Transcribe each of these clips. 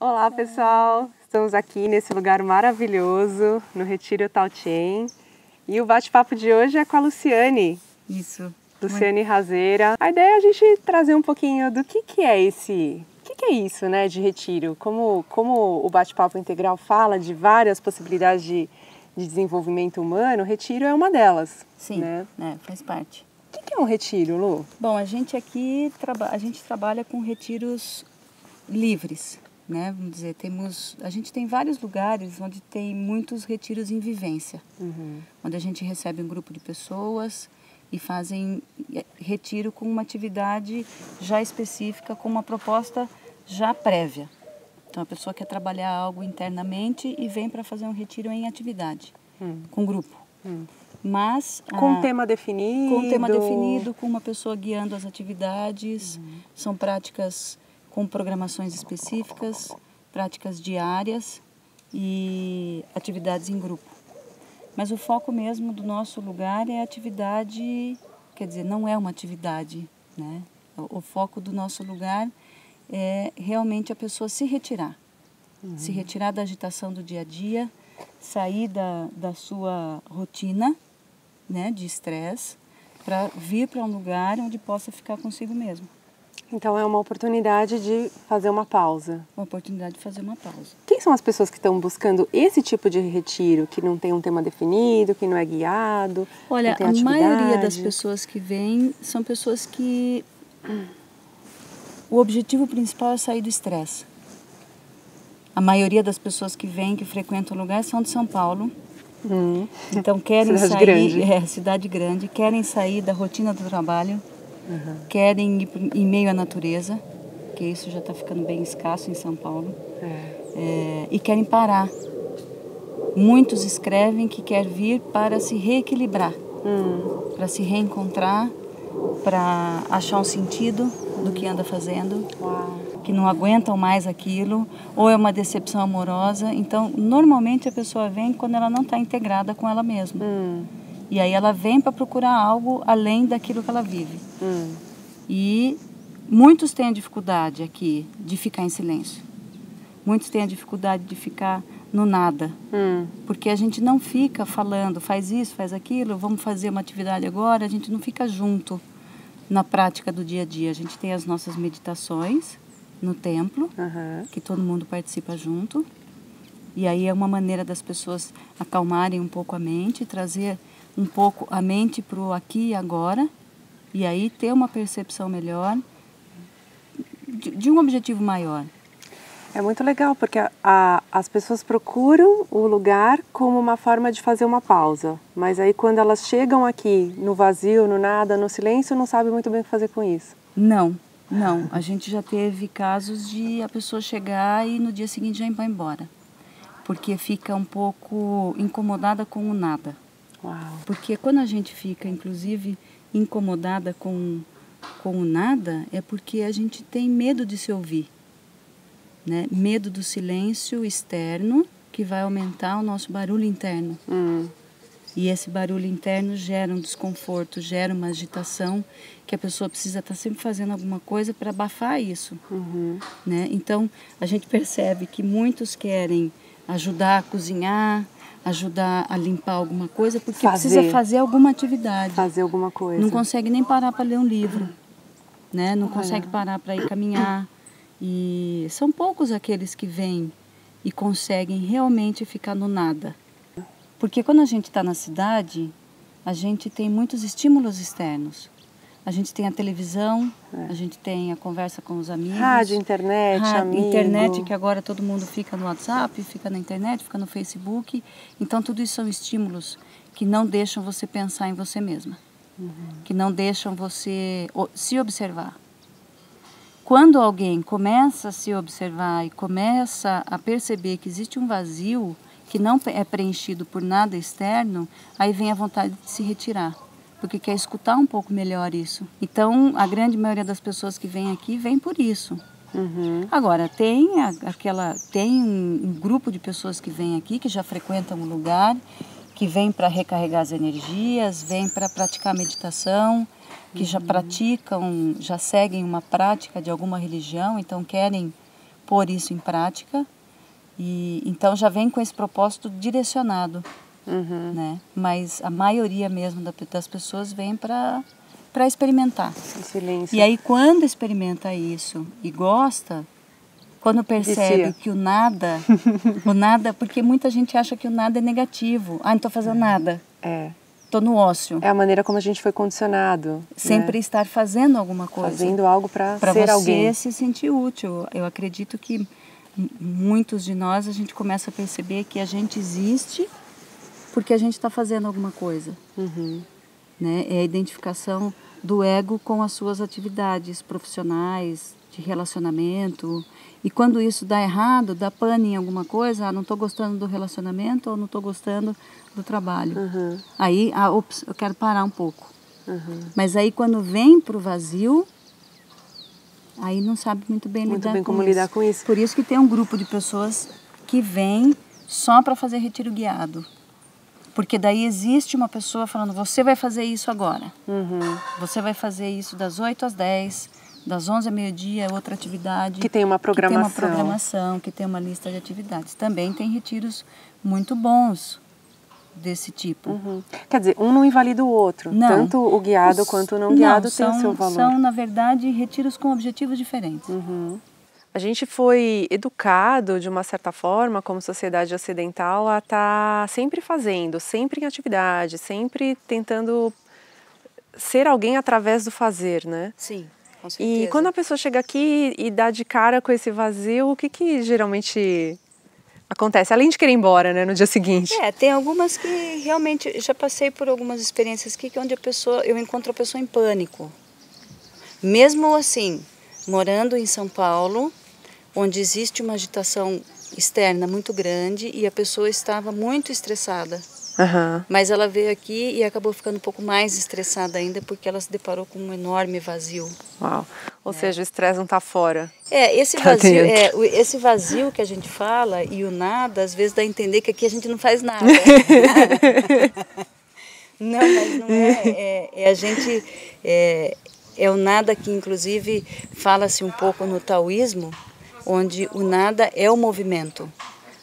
Olá pessoal, estamos aqui nesse lugar maravilhoso, no Retiro Tao Cheng. E o bate-papo de hoje é com a Luciane. Isso. Luciane Razeira. A ideia é a gente trazer um pouquinho do que é esse... O que é isso, né, de retiro? Como o bate-papo integral fala de várias possibilidades de desenvolvimento humano, o retiro é uma delas. Sim, né? Faz parte. O que é um retiro, Lu? Bom, a gente aqui trabalha com retiros livres, né? Vamos dizer, a gente tem vários lugares onde tem muitos retiros em vivência, onde a gente recebe um grupo de pessoas e fazem retiro com uma atividade já específica, com uma proposta já prévia. Então a pessoa quer trabalhar algo internamente e vem para fazer um retiro em atividade, com grupo. Mas com um tema definido? Com um tema definido, com uma pessoa guiando as atividades. São práticas com programações específicas, práticas diárias e atividades em grupo. Mas o foco mesmo do nosso lugar é a atividade, quer dizer, não é uma atividade, né? O foco do nosso lugar é realmente a pessoa se retirar. Se retirar da agitação do dia a dia, sair da sua rotina, né, de estresse, para vir para um lugar onde possa ficar consigo mesmo. Então é uma oportunidade de fazer uma pausa. Uma oportunidade de fazer uma pausa. Quem são as pessoas que estão buscando esse tipo de retiro, que não tem um tema definido, que não é guiado? Olha, não tem a atividade? maioria das pessoas que vêm são pessoas que o objetivo principal é sair do estresse. A maioria das pessoas que vêm, que frequentam o lugar, são de São Paulo. Então querem cidade sair, grande. Cidade grande, querem sair da rotina do trabalho, querem ir em meio à natureza, que isso já está ficando bem escasso em São Paulo, e querem parar. Muitos escrevem que quer vir para se reequilibrar, para se reencontrar, para achar um sentido do que anda fazendo. Uau. Que não aguentam mais aquilo, ou é uma decepção amorosa. Então, normalmente a pessoa vem quando ela não está integrada com ela mesma. E aí ela vem para procurar algo além daquilo que ela vive. E muitos têm a dificuldade aqui de ficar em silêncio. Muitos têm a dificuldade de ficar no nada. Porque a gente não fica falando, faz isso, faz aquilo, vamos fazer uma atividade agora. A gente não fica junto na prática do dia a dia. A gente tem as nossas meditações no templo, que todo mundo participa junto. E aí é uma maneira das pessoas acalmarem um pouco a mente, trazer um pouco a mente para o aqui e agora, e aí ter uma percepção melhor de um objetivo maior. É muito legal, porque as pessoas procuram o lugar como uma forma de fazer uma pausa. Mas aí quando elas chegam aqui, no vazio, no nada, no silêncio, não sabem muito bem o que fazer com isso. Não, a gente já teve casos de a pessoa chegar e no dia seguinte já ir embora. Porque fica um pouco incomodada com o nada. Uau. Porque quando a gente fica, inclusive, incomodada com o nada, é porque a gente tem medo de se ouvir. Né? Medo do silêncio externo, que vai aumentar o nosso barulho interno. E esse barulho interno gera um desconforto, gera uma agitação, que a pessoa precisa estar sempre fazendo alguma coisa para abafar isso. Né? Então, a gente percebe que muitos querem ajudar a cozinhar, ajudar a limpar alguma coisa, porque precisa fazer alguma atividade. Fazer alguma coisa. Não consegue nem parar para ler um livro. Né? Não consegue parar para ir caminhar. E são poucos aqueles que vêm e conseguem realmente ficar no nada. Porque quando a gente está na cidade, a gente tem muitos estímulos externos. A gente tem a televisão, a gente tem a conversa com os amigos. Rádio, internet, amigo. Internet, que agora todo mundo fica no WhatsApp, fica na internet, fica no Facebook. Então, tudo isso são estímulos que não deixam você pensar em você mesma. Que não deixam você se observar. Quando alguém começa a se observar e começa a perceber que existe um vazio que não é preenchido por nada externo, aí vem a vontade de se retirar, porque quer escutar um pouco melhor isso. Então, a grande maioria das pessoas que vêm aqui vem por isso. Agora, tem um grupo de pessoas que vêm aqui, que já frequentam o lugar, que vêm para recarregar as energias, vêm para praticar meditação, que já praticam, já seguem uma prática de alguma religião, então querem pôr isso em prática. E então já vem com esse propósito direcionado, né? Mas a maioria mesmo das pessoas vem para experimentar. Em silêncio. E aí quando experimenta isso e gosta, quando percebe que o nada, porque muita gente acha que o nada é negativo. Ah, não estou fazendo nada. Estou no ócio. É a maneira como a gente foi condicionado. Sempre estar fazendo alguma coisa. Fazendo algo para ser alguém. Para você se sentir útil. Eu acredito que muitos de nós, a gente começa a perceber que a gente existe porque a gente está fazendo alguma coisa. Né? É a identificação do ego com as suas atividades profissionais, de relacionamento. E quando isso dá errado, dá pane em alguma coisa, não estou gostando do relacionamento ou não estou gostando do trabalho. Aí, ops, eu quero parar um pouco. Mas aí quando vem para o vazio, aí não sabe muito bem lidar com isso. Por isso que tem um grupo de pessoas que vem só para fazer retiro guiado. Porque daí existe uma pessoa falando, você vai fazer isso agora. Você vai fazer isso das 8 às 10, das 11 ao meio-dia, outra atividade. Que tem uma programação. Que tem uma lista de atividades. Também tem retiros muito bons desse tipo. Quer dizer, um não invalida o outro. Não. Tanto o guiado quanto o não guiado tem o seu valor. São, na verdade, retiros com objetivos diferentes. A gente foi educado, de uma certa forma, como sociedade ocidental, a estar sempre fazendo, sempre em atividade, sempre tentando ser alguém através do fazer, né? Sim, com certeza. E quando a pessoa chega aqui e dá de cara com esse vazio, o que geralmente acontece? Além de querer ir embora, né, no dia seguinte. Tem algumas que realmente, já passei por algumas experiências aqui, onde eu encontro a pessoa em pânico. Mesmo assim, morando em São Paulo, onde existe uma agitação externa muito grande e a pessoa estava muito estressada. Mas ela veio aqui e acabou ficando um pouco mais estressada ainda porque ela se deparou com um enorme vazio. Uau! Ou seja, o estresse não está fora. Esse vazio que a gente fala e o nada, às vezes dá a entender que aqui a gente não faz nada. Não, mas não é. É o nada que, inclusive, fala-se um pouco no taoísmo, onde o nada é o movimento.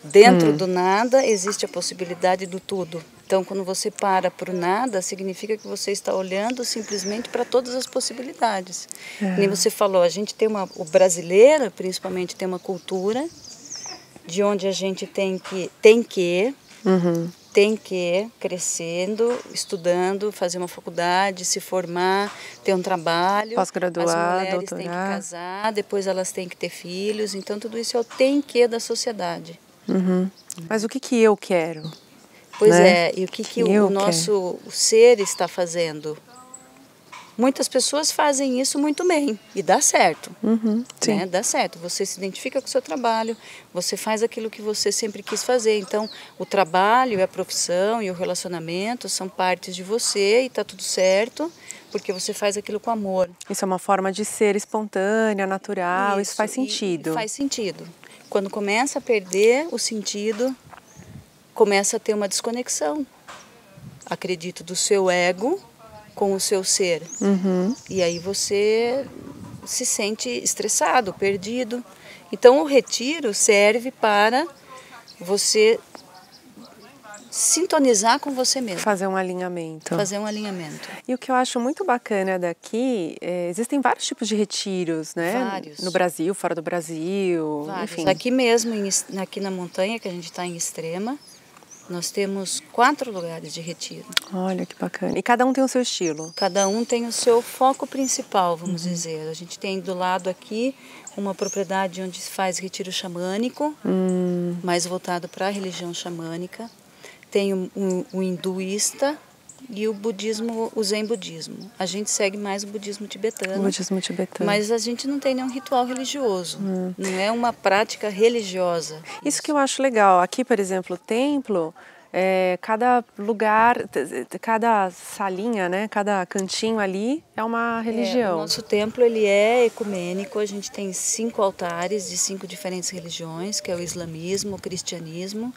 Dentro do nada existe a possibilidade do tudo. Então, quando você para o nada, significa que você está olhando simplesmente para todas as possibilidades. Nem você falou, a gente tem o brasileiro, principalmente, tem uma cultura de onde a gente tem que crescendo, estudando, fazer uma faculdade, se formar, ter um trabalho. Pós-graduar, as mulheres doutorar. têm que casar, depois elas têm que ter filhos. Então, tudo isso é o tem que da sociedade. Mas o que eu quero? Pois e o que o nosso ser está fazendo? Muitas pessoas fazem isso muito bem e dá certo. Sim. Né? Dá certo. Você se identifica com o seu trabalho, você faz aquilo que você sempre quis fazer. Então, o trabalho, a profissão e o relacionamento são partes de você e está tudo certo, porque você faz aquilo com amor. Isso é uma forma de ser espontânea, natural, isso faz sentido. Faz sentido. Quando começa a perder o sentido, começa a ter uma desconexão, acredito, do seu ego com o seu ser. E aí você se sente estressado, perdido. Então o retiro serve para você sintonizar com você mesmo. Fazer um alinhamento. E o que eu acho muito bacana daqui, existem vários tipos de retiros, né? Vários. No Brasil, fora do Brasil, vários. Enfim. Aqui mesmo, aqui na montanha, que a gente está em Extrema, nós temos 4 lugares de retiro. Olha que bacana. E cada um tem o seu estilo? Cada um tem o seu foco principal, vamos dizer. A gente tem do lado aqui uma propriedade onde se faz retiro xamânico, mais voltado para a religião xamânica. Tem o hinduísta e o budismo, o zen budismo. A gente segue mais o budismo tibetano. Mas a gente não tem nenhum ritual religioso. Não é uma prática religiosa. Isso que eu acho legal. Aqui, por exemplo, o templo, cada lugar, cada salinha, né, cada cantinho ali é uma religião. O nosso templo ele é ecumênico. A gente tem 5 altares de 5 diferentes religiões, que é o islamismo, o cristianismo,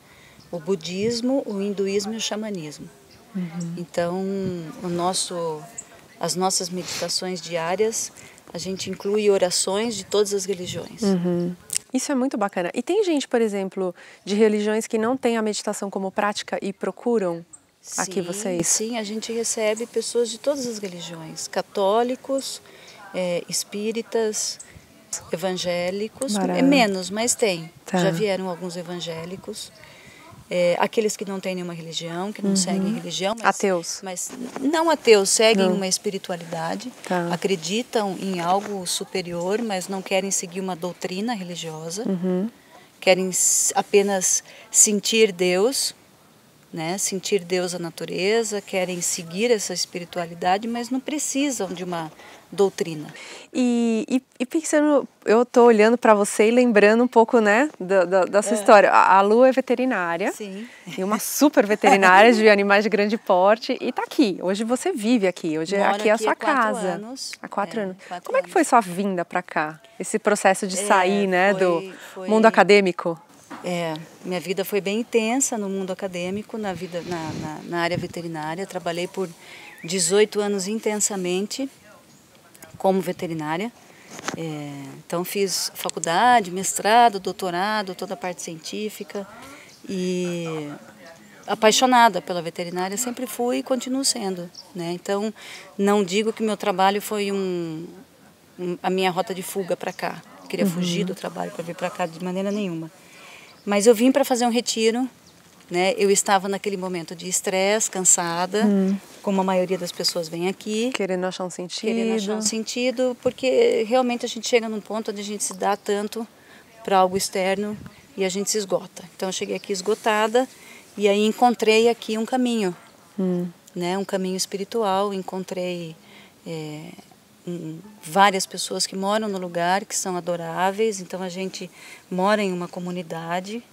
o budismo, o hinduísmo e o xamanismo. Então, as nossas meditações diárias, a gente inclui orações de todas as religiões. Isso é muito bacana. E tem gente, por exemplo, de religiões que não tem a meditação como prática e procuram aqui vocês? Sim, a gente recebe pessoas de todas as religiões, católicos, espíritas, evangélicos, menos, mas tem. Tá. Já vieram alguns evangélicos, aqueles que não têm nenhuma religião, que não seguem religião. Ateus. Mas não ateus, seguem uma espiritualidade, Tá. acreditam em algo superior, mas não querem seguir uma doutrina religiosa, querem apenas sentir Deus, né? Sentir Deus, a natureza, querem seguir essa espiritualidade, mas não precisam de uma doutrina. E pensando, eu tô olhando para você e lembrando um pouco, né, da sua história. A Lu é veterinária. Sim. E uma super veterinária de animais de grande porte e tá aqui. Hoje você vive aqui. Hoje aqui é a sua casa. Há 4 anos. Como é que foi sua vinda para cá? Esse processo de sair, né, do mundo acadêmico? Minha vida foi bem intensa no mundo acadêmico, na área veterinária. Trabalhei por 18 anos intensamente como veterinária. Então fiz faculdade, mestrado, doutorado, toda a parte científica e apaixonada pela veterinária sempre fui e continuo sendo, né? Então não digo que meu trabalho foi a minha rota de fuga para cá. Queria fugir do trabalho para vir para cá de maneira nenhuma. Mas eu vim para fazer um retiro, né? Eu estava naquele momento de estresse, cansada, como a maioria das pessoas vem aqui. Querendo achar um sentido. Querendo achar um sentido, porque realmente a gente chega num ponto onde a gente se dá tanto para algo externo e a gente se esgota. Então eu cheguei aqui esgotada e aí encontrei aqui um caminho, né? Um caminho espiritual. Encontrei várias pessoas que moram no lugar, que são adoráveis. Então a gente mora em uma comunidade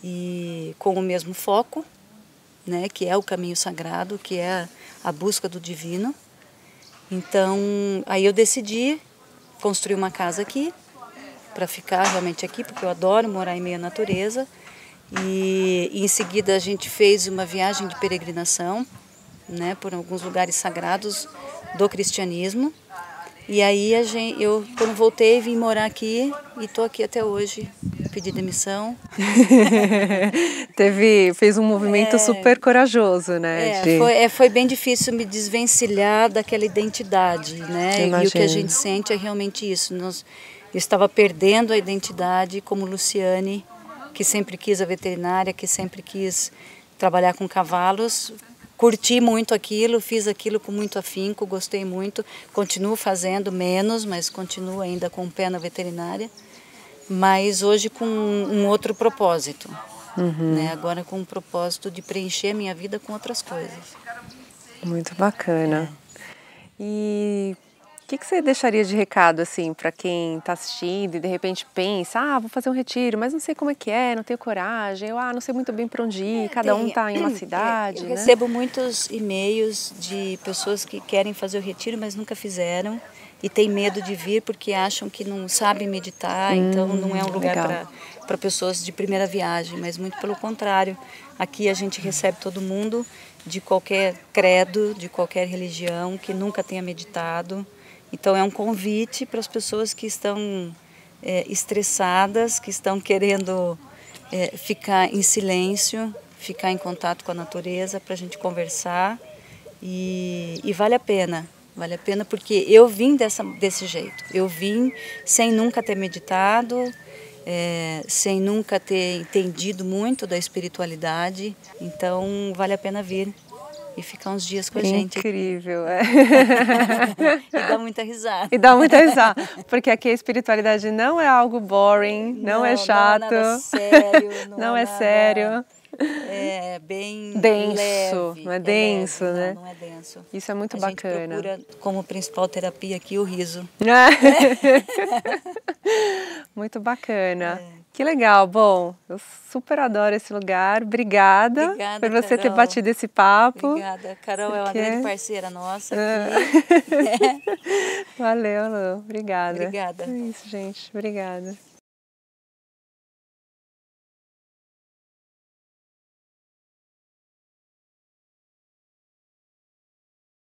e com o mesmo foco, né, que é o caminho sagrado, que é a busca do divino. Então aí eu decidi construir uma casa aqui para ficar realmente aqui, porque eu adoro morar em meio à natureza. E em seguida a gente fez uma viagem de peregrinação, né, por alguns lugares sagrados do cristianismo. E aí eu, quando voltei, vim morar aqui e estou aqui até hoje. Pedi demissão. Fez um movimento super corajoso, né? Foi bem difícil me desvencilhar daquela identidade, né? E o que a gente sente é realmente isso. Eu estava perdendo a identidade como Luciane, que sempre quis a veterinária, que sempre quis trabalhar com cavalos. Curti muito aquilo, fiz aquilo com muito afinco, gostei muito, continuo fazendo menos, mas continuo ainda com o pé na veterinária, mas hoje com um outro propósito, né? Agora com o propósito de preencher minha vida com outras coisas. Muito bacana. E o que você deixaria de recado assim para quem está assistindo e de repente pensa, vou fazer um retiro, mas não sei como é que é, não tenho coragem, eu não sei muito bem para onde ir, cada um está em uma cidade. Eu recebo muitos e-mails de pessoas que querem fazer o retiro, mas nunca fizeram e têm medo de vir porque acham que não sabem meditar, então não é um lugar para pessoas de primeira viagem, mas muito pelo contrário. Aqui a gente recebe todo mundo de qualquer credo, de qualquer religião, que nunca tenha meditado. Então é um convite para as pessoas que estão estressadas, que estão querendo ficar em silêncio, ficar em contato com a natureza, para a gente conversar. E vale a pena porque eu vim desse jeito. Eu vim sem nunca ter meditado, sem nunca ter entendido muito da espiritualidade. Então vale a pena vir e ficar uns dias com a gente. Incrível, E dá muita risada. E dá muita risada, porque aqui a espiritualidade não é algo boring, não é chato. Não é nada sério. Não é sério. É bem denso, leve, não é denso, leve, né? Não é denso. Isso é muito bacana. A gente procura como principal terapia aqui o riso. Muito bacana. Que legal. Bom, eu super adoro esse lugar. Obrigada por você ter batido esse papo. Obrigada. Carol é uma grande parceira nossa aqui. Valeu, Lu. Obrigada. Obrigada. É isso, gente. Obrigada.